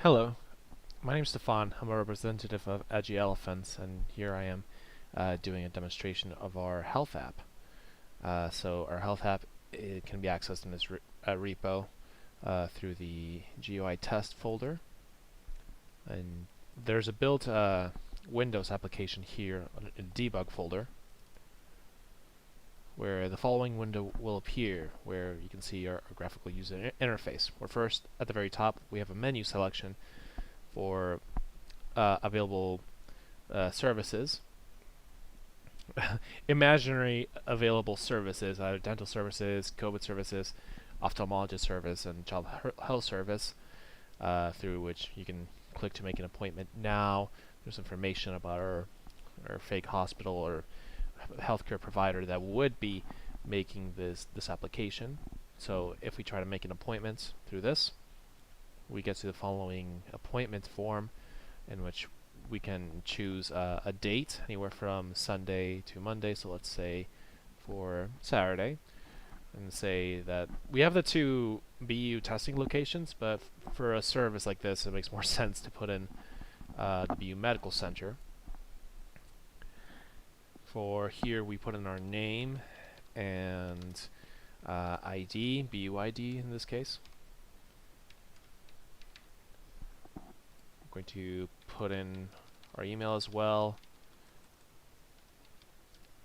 Hello, my name is Stefan. I'm a representative of EdgyElephants, and here I am doing a demonstration of our health app. So our health app, it can be accessed in this repo through the GUI test folder, and there's a built Windows application here in the debug folder, where the following window will appear, where you can see our graphical user interface. Where first, at the very top, we have a menu selection for available services, imaginary available services, either dental services, COVID services, ophthalmologist service, and child health service, through which you can click to make an appointment now. There's information about our fake hospital or healthcare provider that would be making this application. So if we try to make an appointment through this, we get to the following appointment form, in which we can choose a date anywhere from Sunday to Monday. So let's say for Saturday, and say that we have the two BU testing locations, but for a service like this, it makes more sense to put in the BU Medical Center. For here, we put in our name and ID, BU ID in this case. I'm going to put in our email as well,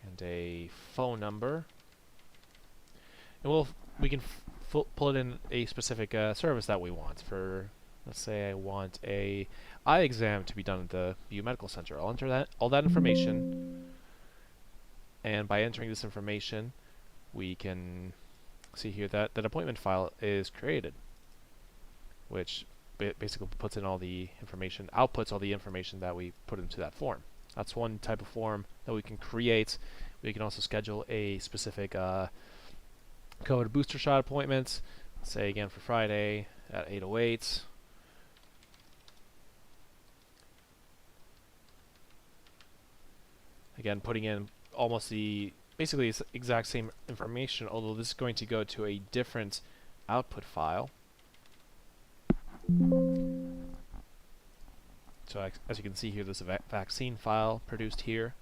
and a phone number. And we can pull in a specific service that we want. For, let's say I want a eye exam to be done at the BU Medical Center. I'll enter all that information. And by entering this information, we can see here that that appointment file is created, which basically puts in all the information, outputs all the information that we put into that form. That's one type of form that we can create. We can also schedule a specific COVID booster shot appointment, say again for Friday at 8:08. Again, putting in almost basically it's exact same information, although this is going to go to a different output file. So as you can see here, there's a vaccine file produced here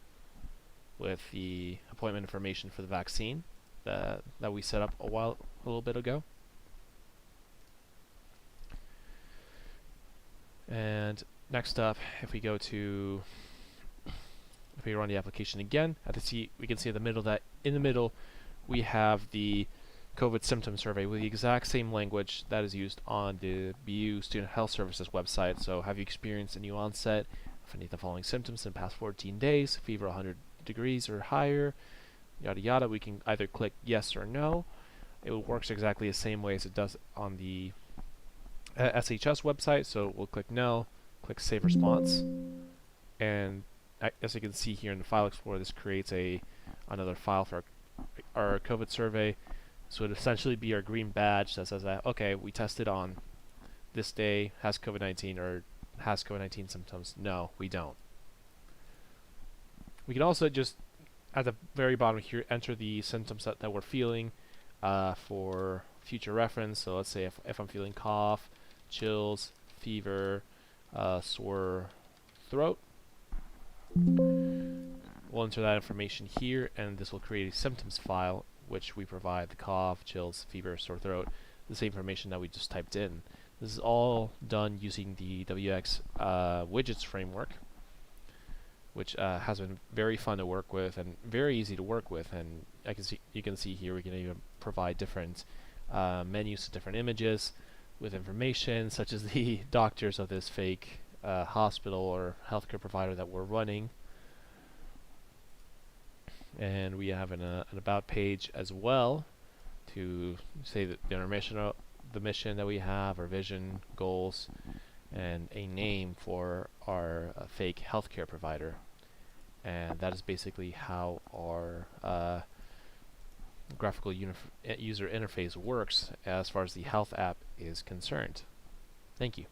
with the appointment information for the vaccine that we set up a little bit ago. And next up, if we run the application again, we can see in the middle we have the COVID symptom survey with the exact same language that is used on the BU Student Health Services website. So, have you experienced a new onset of any of the following symptoms in the past 14 days? Fever 100 degrees or higher, yada yada. We can either click yes or no. It works exactly the same way as it does on the SHS website. So we'll click no, click save response, and as you can see here in the file explorer, this creates another file for our COVID survey. So it would essentially be our green badge that says that, okay, we tested on this day, has COVID-19 or has COVID-19 symptoms. No, we don't. We can also just, at the very bottom here, enter the symptoms that we're feeling for future reference. So let's say if I'm feeling cough, chills, fever, sore throat, we'll enter that information here, and this will create a symptoms file, which we provide the cough, chills, fever, sore throat, the same information that we just typed in. This is all done using the WX widgets framework, which has been very fun to work with and very easy to work with. And you can see here we can even provide different menus to different images with information such as the doctors of this fake hospital or healthcare provider that we're running. And we have an about page as well to say that the mission that we have, our vision, goals, and a name for our fake healthcare provider. And that is basically how our graphical user interface works as far as the health app is concerned. Thank you.